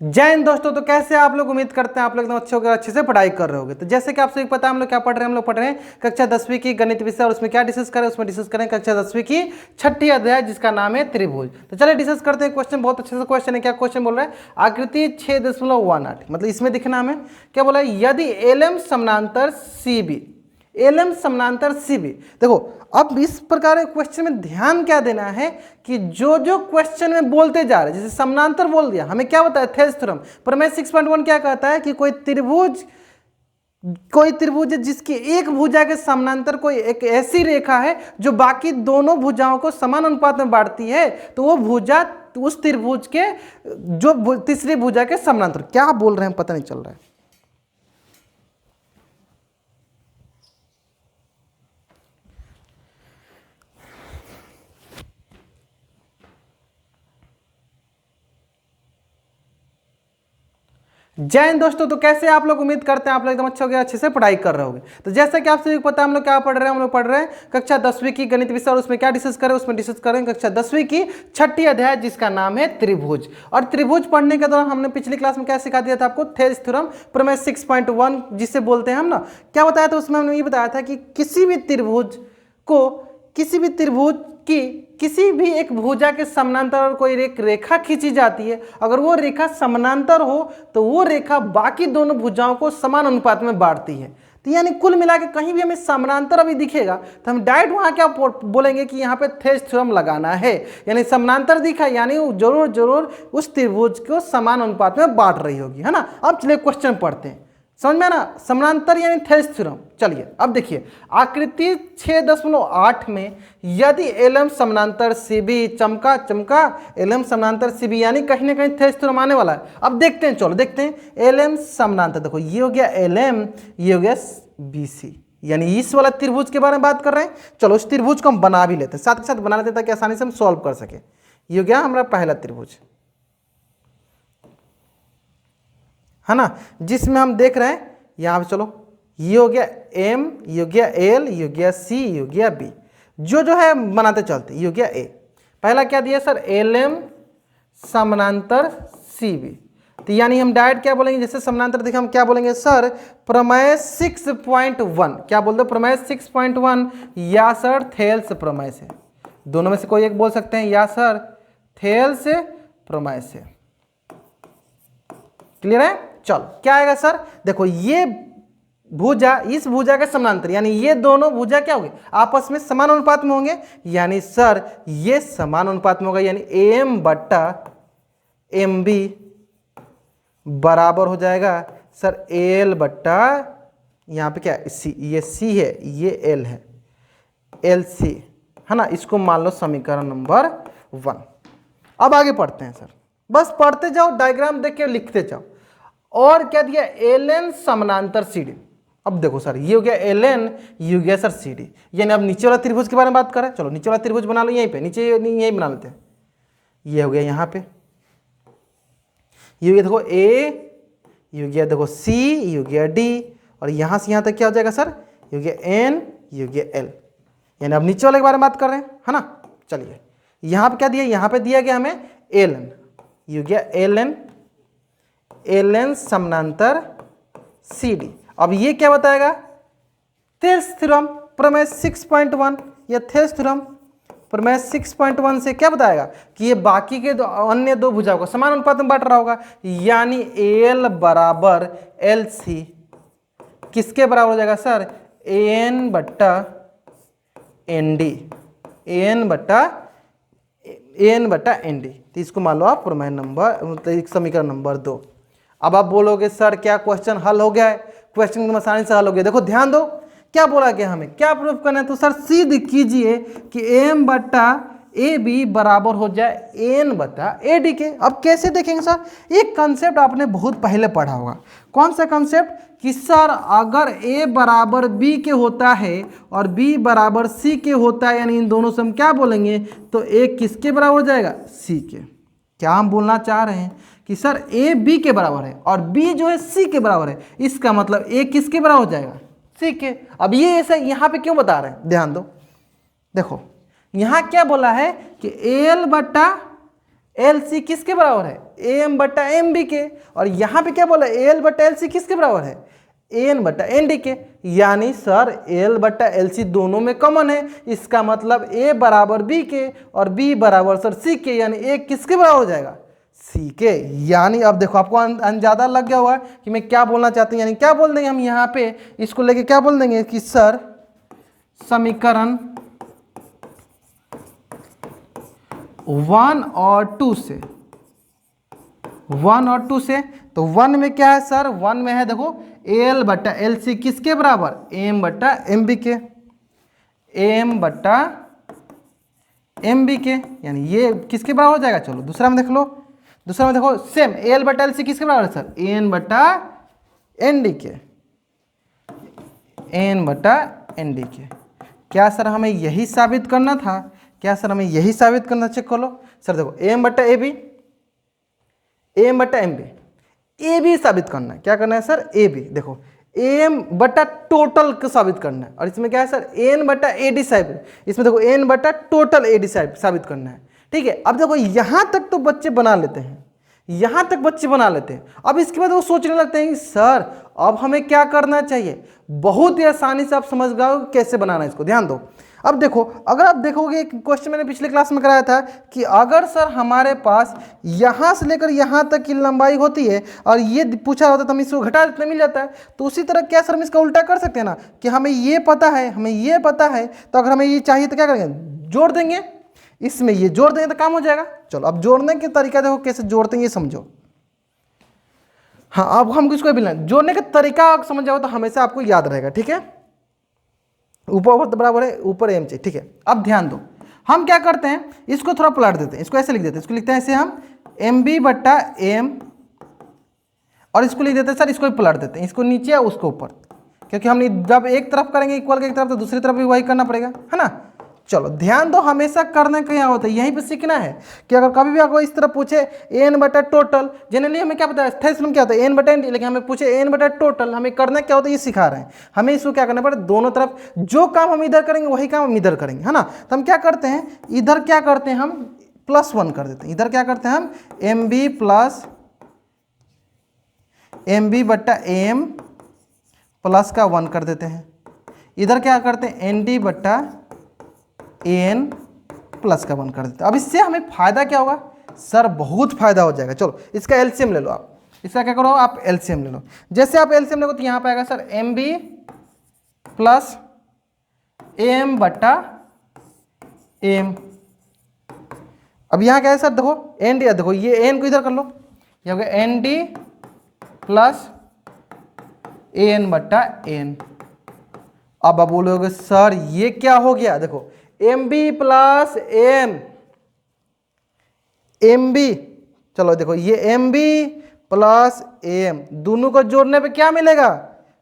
जय हिंद दोस्तों। तो कैसे आप लोग, उम्मीद करते हैं आप लोग एकदम अच्छे होकर अच्छे से पढ़ाई कर रहे होगे। तो जैसे कि आप सभी पता है हम लोग क्या पढ़ रहे हैं, हम लोग पढ़ रहे हैं कक्षा 10वीं की गणित विषय। और उसमें क्या डिस्कस करें, उसमें डिस्कस करें कक्षा 10वीं की छठी अध्याय जिसका नाम है त्रिभुज। तो चलिए डिस्कस करते हैं। क्वेश्चन बहुत अच्छे से क्वेश्चन है। क्या क्वेश्चन बोल रहा है, आकृति 6.18 मतलब इसमें दिखना हमें क्या बोला है, यदि एलएम समानांतर सीबी, एलएम समानांतर सीबी। देखो अब इस प्रकार के क्वेश्चन में ध्यान क्या देना है कि जो जो क्वेश्चन में बोलते जा रहे हैं, जैसे समानांतर बोल दिया, हमें क्या बताया थेल्स थ्योरम। प्रमेय 6.1 क्या कहता है कि कोई त्रिभुज है जिसकी एक भुजा के समानांतर कोई एक ऐसी रेखा है जो बाकी दोनों भुजाओं को समान अनुपात में बांटती है, तो वो भुजा उस त्रिभुज के जो तीसरी भुजा के समानांतर। क्या बोल रहे हैं पता नहीं चल रहा है। जय हिंद दोस्तों। तो कैसे आप लोग, उम्मीद करते हैं आप लोग एकदम अच्छे हो गए, अच्छे से पढ़ाई कर रहे होगे। तो जैसा कि आप सभी को पता है हम लोग क्या पढ़ रहे हैं, हम लोग पढ़ रहे हैं कक्षा 10वीं की गणित विषय। और उसमें क्या डिस्कस करें, उसमें डिस्कस करें कक्षा 10वीं की छठी अध्याय जिसका नाम है त्रिभुज। और त्रिभुज पढ़ने के दौरान हमने पिछली क्लास में क्या सिखा दिया था आपको, थेल्स थ्योरम प्रमेय 6.1 जिसे बोलते हैं हम ना, क्या बताया था उसमें हमने ये बताया था कि किसी भी त्रिभुज की किसी भी एक भुजा के समानांतर और कोई एक रेखा खींची जाती है, अगर वो रेखा समानांतर हो तो वो रेखा बाकी दोनों भुजाओं को समान अनुपात में बांटती है। तो यानी कुल मिला के कहीं भी हमें समानांतर अभी दिखेगा तो हम डायरेक्ट वहां क्या बोलेंगे कि यहाँ पे थेल्स थ्योरम लगाना है। यानी समानांतर दिखा यानी वो जरूर उस त्रिभुज को समान अनुपात में बांट रही होगी, है ना। अब चलिए क्वेश्चन पढ़ते हैं, समझ में ना, समानांतर यानी थेल्स थ्योरम। चलिए अब देखिए आकृति 6.8 में यदि एलएम समानांतर सीबी, चमका एलएम समानांतर सीबी यानी कहीं ना कहीं थेल्स थ्योरम आने वाला है। अब देखते हैं, चलो देखते हैं एलएम समानांतर। देखो ये हो गया एलएम, ये हो गया बीसी, यानी इस वाला त्रिभुज के बारे में बात कर रहे हैं। चलो उस त्रिभुज को हम बना भी लेते हैं, साथ के साथ बना लेते हैं ताकि आसानी से हम सॉल्व कर सके। ये हो गया हमारा पहला त्रिभुज, है ना, जिसमें हम देख रहे हैं यहां पे। चलो ये हो गया एम, ये हो गया एल, ये हो गया सी, ये हो गया बी। जो है बनाते चलते। ये हो गया ए। पहला क्या दिया सर, एल एम समानांतर सी बी। तो यानी हम डायरेक्ट क्या बोलेंगे, जैसे समानांतर देखे हम क्या बोलेंगे सर, प्रमेय 6.1। क्या बोलते हैं, प्रमेय 6.1 या सर थेल्स प्रमेय से। दोनों में से कोई एक बोल सकते हैं, या सर थेल्स प्रमेय से। क्लियर है। चलो क्या आएगा सर, देखो ये भुजा इस भुजा के समानांतर यानी ये दोनों भुजा क्या होंगे, आपस में समान अनुपात में होंगे। यानी सर ये समान अनुपात में होगा, यानी एम बट्टा एम बी बराबर हो जाएगा सर एल बट्टा, यहाँ पे क्या सी, ये सी है ये एल है, एल सी, है ना। इसको मान लो समीकरण नंबर 1। अब आगे पढ़ते हैं सर, बस पढ़ते जाओ, डायग्राम देख के लिखते जाओ। और क्या दिया, एल एन समानांतर सी डी। अब देखो सर ये हो गया एल एन, ये हो गया सर सी डी। यानी अब नीचे वाला त्रिभुज के बारे में बात करें। चलो नीचे वाला त्रिभुज बना लो, यहीं पे नीचे यहीं बना लेते हैं। ये हो गया यहाँ पे, ये हो गया देखो ए, ये हो गया देखो सी, ये हो गया डी, और यहाँ से यहाँ तक क्या हो जाएगा सर, ये हो गया एन, ये हो गया एल। यानी अब नीचे वाले के बारे में बात कर रहे हैं, है ना। चलिए यहाँ पे क्या दिया, यहाँ पे दिया गया हमें एल एन, ये हो गया एल एन, एल एन समानांतर सी डी। अब ये क्या बताएगा, थेल्स थ्योरम प्रमेय 6.1 या थेल्स थ्योरम प्रमेय 6.1 से क्या बताएगा कि ये बाकी के अन्य दो भुजाओं को समान अनुपात में बांट रहा होगा। यानी एल बराबर एल सी किसके बराबर हो जाएगा सर, एन बट्टा एन डी, एन बट्टा एन डी। तो इसको मान लो आप प्रमेय नंबर, समीकरण नंबर 2। अब आप बोलोगे सर क्या क्वेश्चन हल हो गया है, क्वेश्चन एकदम आसानी से हल हो गया। देखो ध्यान दो क्या बोला गया, हमें क्या प्रूफ करना है। तो सर सिद्ध कीजिए कि एम बट्टा ए बी बराबर हो जाए एन बट्टा ए डी के। अब कैसे देखेंगे सर, एक कंसेप्ट आपने बहुत पहले पढ़ा होगा। कौन सा कंसेप्ट, कि सर अगर ए बराबर बी के होता है और बी बराबर सी के होता है, यानी इन दोनों से हम क्या बोलेंगे, तो ए किसके बराबर हो जाएगा, सी के। क्या हम बोलना चाह रहे हैं कि सर ए बी के बराबर है और बी जो है सी के बराबर है, इसका मतलब ए किसके बराबर हो जाएगा, सी के। अब ये ऐसे यहाँ पे क्यों बता रहे हैं, ध्यान दो। देखो यहाँ क्या बोला है कि एल बट्टा एल सी किसके बराबर है, ए एम बट्टा एम बी के। और यहाँ पे क्या बोला, एल बट्टा एल सी किसके बराबर है, ए एन बट्टा एन डी के। यानी सर एल बट्टा एल सी दोनों में कॉमन है, इसका मतलब ए बराबर बी के और बी बराबर सर सी के, यानी ए किसके बराबर हो जाएगा, सी के। यानी अब देखो आपको अंदाजा लग गया हुआ कि मैं क्या बोलना चाहती हूँ। यानी क्या बोल देंगे हम यहाँ पे, इसको लेके क्या बोल देंगे कि सर समीकरण 1 और 2 से, 1 और 2 से, तो 1 में क्या है सर, 1 में है देखो एल बट्टा एल सी किसके बराबर, एम बट्टा एम बी के, एम बट्टा एम बी के, यानी ये किसके बराबर हो जाएगा। चलो दूसरा में देख लो, दूसरा में देखो सेम एल बट्टा एल सी किसके बराबर है सर, एन बट्टा एन डी के, एन बट्टा एन डी के। क्या सर हमें यही साबित करना था, क्या सर हमें यही साबित करना, चेक कर लो सर। देखो एम बट्टा ए बी, एम बट्टा एम बी, ए बी साबित करना है। क्या करना है सर, ए बी, देखो एम बट्टा टोटल को साबित करना है। और इसमें क्या है सर, एन बट्टा ए डी साबित, इसमें देखो एन बट्टा टोटल ए डी साबित करना है। ठीक है, अब देखो यहाँ तक तो बच्चे बना लेते हैं, यहाँ तक बच्चे बना लेते हैं। अब इसके बाद वो सोचने लगते हैं कि सर अब हमें क्या करना चाहिए। बहुत ही आसानी से आप समझ गए कैसे बनाना है इसको, ध्यान दो। अब देखो, अगर आप देखोगे एक क्वेश्चन मैंने पिछले क्लास में कराया था कि अगर सर हमारे पास यहाँ से लेकर यहाँ तक की लंबाई होती है और ये पूछा होता है तो हम इसको घटा देते मिल जाता है। तो उसी तरह क्या सर हम इसका उल्टा कर सकते हैं ना, कि हमें ये पता है, हमें ये पता है, तो अगर हमें ये चाहिए तो क्या करेंगे, जोड़ देंगे, इसमें ये जोड़ देंगे तो काम हो जाएगा। चलो अब जोड़ने के तरीका देखो कैसे जोड़ते हैं ये समझो। हाँ, अब हम किसको भी लें, जोड़ने का तरीका समझ जाओ तो हमेशा आपको याद रहेगा। ठीक है, ऊपर बराबर है, ऊपर एम चाहिए। ठीक है, अब ध्यान दो, हम क्या करते हैं, इसको थोड़ा पलट देते हैं, इसको ऐसे लिख देते हैं, इसको लिखते हैं ऐसे हम एम बी बट्टा एम, और इसको लिख देते हैं सर, इसको भी पलट देते हैं, इसको नीचे या उसको ऊपर, क्योंकि हम जब एक तरफ करेंगे इक्वल के एक तरफ तो दूसरी तरफ भी वही करना पड़ेगा, है ना। चलो ध्यान दो, हमेशा करने का क्या होता है, यहीं पे सीखना है कि अगर कभी भी आपको इस तरह पूछे एन बटा टोटल, जनरली हमें क्या पता है थेरेसम क्या होता है, एन बटा एन, लेकिन हमें पूछे एन बटा टोटल, हमें करना क्या होता है ये सिखा रहे हैं। हमें इसको क्या करना पड़े, दोनों तरफ जो काम हम इधर करेंगे वही काम हम इधर करेंगे, है ना। तो हम क्या करते हैं, इधर क्या करते हैं हम +1 कर देते हैं, इधर क्या करते हैं हम M B plus M B बट्टा एम प्लस का 1 कर देते हैं। इधर क्या करते हैं एन डी बट्टा एन प्लस का 1 कर देते हैं। अब इससे हमें फायदा क्या होगा सर, बहुत फायदा हो जाएगा। चलो इसका एलसीएम ले लो आप, इसका क्या करो आप एलसीएम ले लो। जैसे आप एलसीएम लोगे तो यहाँ पे आएगा sir M B plus M बट्टा एम। अब यहाँ क्या है सर, देखो एन डी, देखो ये एन को इधर कर लो, ये हो गया एन डी प्लस एन बट्टा एन। अब आप बोलोगे सर ये क्या हो गया, देखो M B plus M B, चलो देखो ये एम बी प्लस एम, दोनों को जोड़ने पे क्या मिलेगा,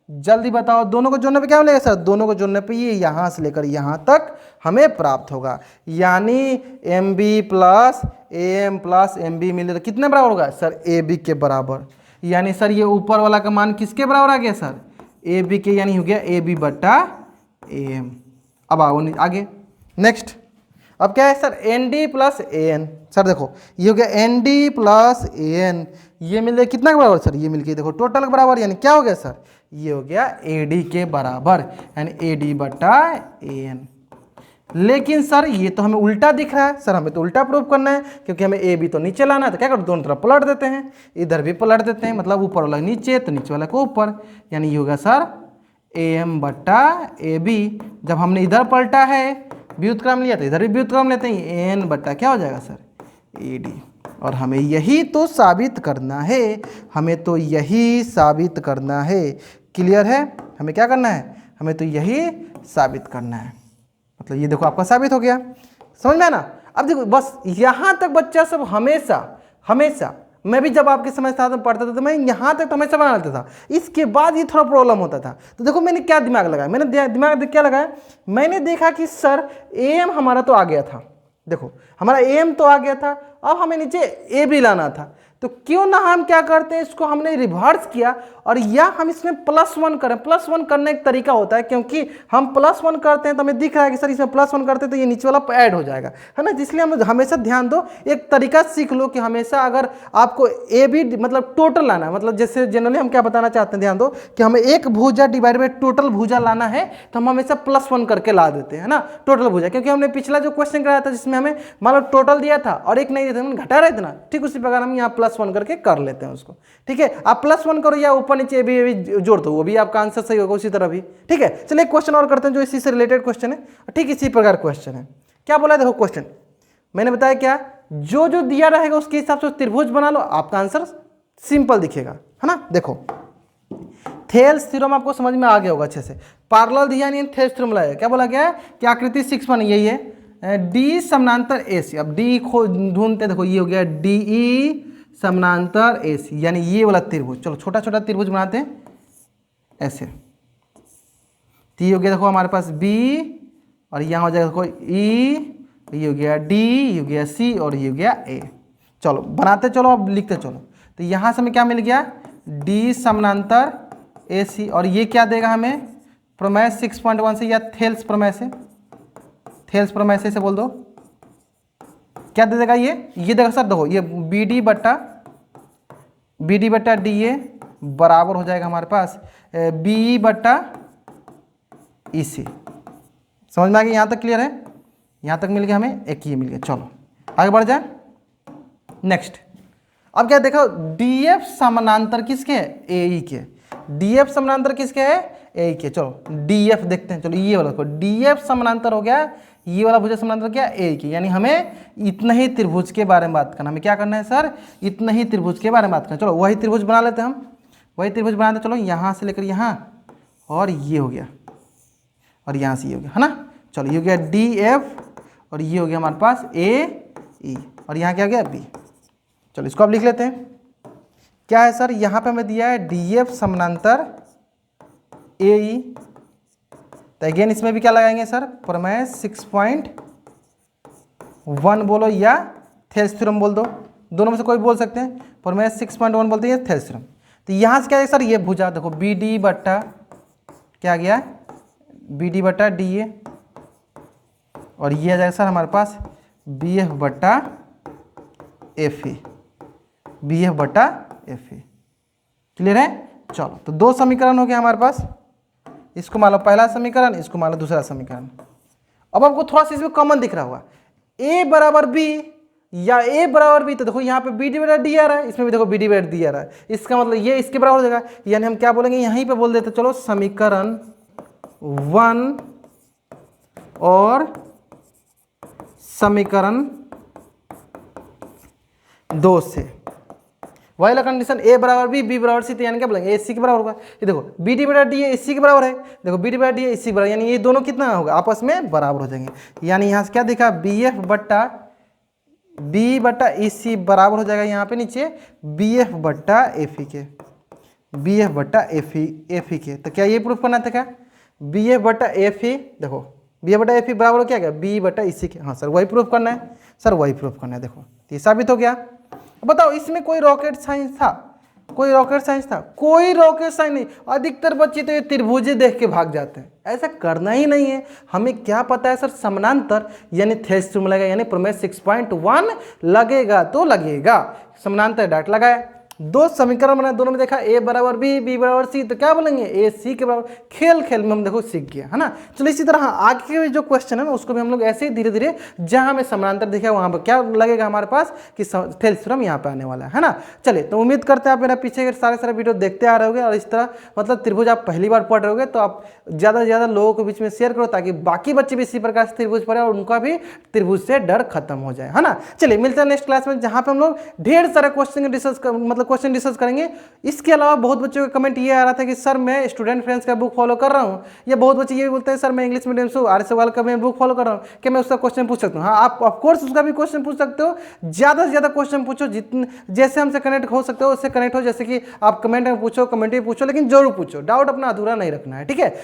जल्दी बताओ, दोनों को जोड़ने पे क्या मिलेगा सर, दोनों को जोड़ने पे ये यहाँ से लेकर यहाँ तक हमें प्राप्त होगा। यानी M B plus M B मिले तो कितने बराबर होगा सर, ए बी के बराबर। यानी सर ये ऊपर वाला का मान किसके बराबर आ गया सर, ए बी के, यानी हो गया ए बी बट्टा एम। अब आओ आगे नेक्स्ट, अब क्या है sir N D plus A N. Sir देखो ये हो गया N D plus A N, ये मिल गया कितना के बराबर सर, ये मिल गया देखो टोटल के बराबर, यानी क्या हो गया सर, ये हो गया ए डी के बराबर, यानी ए डी बट्टा ए एन। लेकिन सर ये तो हमें उल्टा दिख रहा है सर, हमें तो उल्टा प्रूफ करना है, क्योंकि हमें ए बी तो नीचे लाना है, तो क्या करो दोनों तरफ पलट देते हैं, इधर भी पलट देते हैं, मतलब ऊपर वाला नीचे तो नीचे वाला को ऊपर, यानी ये होगा सर ए एम बट्टा ए बी। जब हमने इधर पलटा है व्युत्क्रम लिया तो इधर भी व्युत्क्रम लेते हैं, एन बट्टा क्या हो जाएगा सर ए डी। और हमें यही तो साबित करना है, हमें तो यही साबित करना है। क्लियर है, हमें क्या करना है, हमें तो यही साबित करना है। मतलब ये देखो आपका साबित हो गया, समझ में है ना। अब देखो बस यहाँ तक बच्चा सब हमेशा मैं भी जब आपके समय साथ में पढ़ता था तो मैं यहाँ तक तो हमेशा बना लेता था, इसके बाद ये थोड़ा प्रॉब्लम होता था। तो देखो मैंने क्या दिमाग लगाया, मैंने दिमाग क्या लगाया, मैंने देखा कि सर एम हमारा तो आ गया था, देखो हमारा एम तो आ गया था, अब हमें नीचे ए बी लाना था। तो क्यों ना हम क्या करते हैं, इसको हमने रिवर्स किया और या हम इसमें +1 करें। +1 करने का तरीका होता है, क्योंकि हम +1 करते हैं तो हमें दिख रहा है कि सर इसमें +1 करते हैं तो ये नीचे वाला ऐड हो जाएगा, है ना। इसलिए हम हमेशा ध्यान दो, एक तरीका सीख लो कि हमेशा अगर आपको ए बी मतलब टोटल लाना है, मतलब जैसे जनरली हम क्या बताना चाहते हैं, ध्यान दो कि हमें एक भुजा डिवाइड बाय टोटल भुजा लाना है तो हम हमेशा +1 करके ला देते हैं ना टोटल भुजा, क्योंकि हमने पिछला जो क्वेश्चन कराया था जिसमें हमें मान लो टोटल दिया था और एक नहीं दिया था, हमने घटा रहे थे ना, ठीक उसी प्रकार हम यहाँ +1 करके कर लेते हैं उसको। ठीक है, आप +1 करो या ऊपर नीचे भी जोड़ दो, वो भी आपका आंसर सही होगा उसी तरह भी। ठीक है, चलिए क्वेश्चन और करते हैं जो इसी से रिलेटेड क्वेश्चन है, ठीक इसी प्रकार क्वेश्चन है। क्या बोला है, देखो क्वेश्चन मैंने बताया क्या, जो जो दिया रहेगा उसके हिसाब से त्रिभुज बना लो, आपका आंसर सिंपल दिखेगा, है ना। देखो थेल्स थ्योरम आपको समझ में आ गया होगा अच्छे से। पैरेलल दिया नहीं, थेल्स थ्योरम लाया, क्या बोला गया है कि आकृति 6 यही है, डी समानांतर AC। अब डी खो ढूंढते, देखो ये हो गया DE समानांतर AC, यानी ये वाला त्रिभुज। चलो छोटा छोटा त्रिभुज बनाते हैं ऐसे, तो ये हो गया देखो हमारे पास B और यहाँ हो जाएगा देखो E, ये हो गया D, ये हो गया C और ये हो गया A। चलो बनाते चलो, अब लिखते चलो। तो यहाँ से हमें क्या मिल गया, D समानांतर AC, और ये क्या देगा हमें, प्रमेय 6.1 से या थेल्स प्रमेय से, थेल्स प्रमेय से बोल दो क्या दे देगा ये देगा सर, देखो ये BD बट्टा DA बराबर हो जाएगा हमारे पास BE बट्टा EC। समझ में आ गया, यहाँ तक क्लियर है, यहाँ तक मिल गया हमें, एक ये मिल गया। चलो आगे बढ़ जाए नेक्स्ट। अब क्या देखो, DF समानांतर किसके है, AE के। DF समानांतर किसके है, AE के। चलो DF देखते हैं, चलो ये वाला देखो DF समानांतर हो गया, ये वाला भुजा समानांतर क्या, AE के। यानी हमें इतना ही त्रिभुज के बारे में बात करना, हमें क्या करना है सर, इतना ही त्रिभुज के बारे में बात करना। चलो वही त्रिभुज बना लेते हैं हम, वही त्रिभुज बनाते, चलो यहाँ से लेकर यहाँ, और ये हो गया, और यहाँ से ये हो गया, है ना। चलो ये हो गया DF और ये हो गया हमारे पास AE, और यहाँ क्या हो गया B। चलो इसको अब लिख लेते हैं, क्या है सर, यहाँ पे हमें दिया है DF समानांतर AE, तो अगेन इसमें भी क्या लगाएंगे सर, प्रमेय 6.1 बोलो या थेल्स थ्योरम बोल दो, दोनों में से कोई बोल सकते हैं। प्रमेय 6.1 बोलते हैं थेल्स थ्योरम। तो यहाँ से क्या है सर, ये भुजा देखो BD बट्टा क्या गया, BD बट्टा DA, और ये आ जाएगा सर हमारे पास BF बट्टा FE, BF बट्टा FE। क्लियर है। चलो तो दो समीकरण हो गया हमारे पास, इसको मान लो पहला समीकरण, इसको मान लो दूसरा समीकरण। अब आपको थोड़ा सा इसमें कॉमन दिख रहा होगा, A बराबर B या A बराबर B, तो देखो यहाँ पे BD बटा D आ रहा है, इसमें भी देखो BD बटा D आ रहा है, इसका मतलब ये इसके बराबर हो जाएगा। यानी हम क्या बोलेंगे, यहीं पे बोल देते चलो समीकरण 1 और समीकरण 2 से वही कंडीशन A बराबर B बराबर C, तो यानी क्या बोलेंगे AC के बराबर होगा। ये देखो BD बटा D AC के बराबर है, देखो BD बटा D AC के बराबर, यानी ये दोनों कितना होगा, आपस में बराबर हो जाएंगे। यानी यहाँ से क्या दिखा, BF बट्टा B बट्टा EC बराबर हो जाएगा यहाँ पे नीचे BF बट्टा FE के, BF बट्टा FE के। तो क्या ये प्रूफ करना था क्या, BF बट्टा FE, देखो BF बट्टा FE बराबर हो क्या गया, B बट्टा EC के। हाँ सर वही प्रूफ करना है, सर वही प्रूफ करना है। देखो तो ये साबित हो गया। बताओ इसमें कोई रॉकेट साइंस था, कोई रॉकेट साइंस था, कोई रॉकेट साइंस नहीं। अधिकतर बच्चे तो ये त्रिभुज देख के भाग जाते हैं, ऐसा करना ही नहीं है। हमें क्या पता है सर, समानांतर यानी थेल्स थ्योरम लगेगा, यानी प्रमेय 6.1 लगेगा तो लगेगा। समानांतर डाट लगाया, दो समीकरण बनाए, दोनों में देखा A बराबर B बराबर C, तो क्या बोलेंगे A C के बराबर। खेल खेल में हम देखो सीख गया, है ना। चलो इसी तरह आगे के जो क्वेश्चन है ना उसको भी हम लोग ऐसे ही धीरे धीरे जहां हमें समानांतर दिखा वहां पर क्या लगेगा हमारे पास कि थेल्स थ्योरम यहाँ पे आने वाला है ना। चलिए तो उम्मीद करते हैं आप मेरा पीछे के सारे वीडियो देखते आ रहे होगे, और इस तरह मतलब त्रिभुज आप पहली बार पढ़ रहे होगे तो आप ज़्यादा से ज़्यादा लोगों के बीच में शेयर करो, ताकि बाकी बच्चे भी इसी प्रकार से त्रिभुज पढ़े और उनका भी त्रिभुज से डर खत्म हो जाए, है ना। चलिए मिलते हैं नेक्स्ट क्लास में, जहाँ पे हम लोग ढेर सारे क्वेश्चन डिस्कस करेंगे। इसके अलावा बहुत बच्चों का कमेंट ये आ रहा था कि सर मैं स्टूडेंट फ्रेंड्स का बुक फॉलो कर रहा हूँ, या बहुत बच्चे ये भी बोलते हैं सर मैं इंग्लिश मीडियम से आर्य सवाल का मैं बुक फॉलो कर रहा हूँ, कि मैं उसका क्वेश्चन पूछ सकता हूँ। हाँ आप ऑफकोर्स उसका भी क्वेश्चन पूछ सकते हो, ज़्यादा से ज़्यादा क्वेश्चन पूछो, जितने जैसे हमसे कनेक्ट हो सकते हो उससे कनेक्ट हो। जैसे कि आप कमेंट में पूछो, कमेंट में पूछो, लेकिन जरूर पूछो, डाउट अपना अधूरा नहीं रखना है, ठीक है।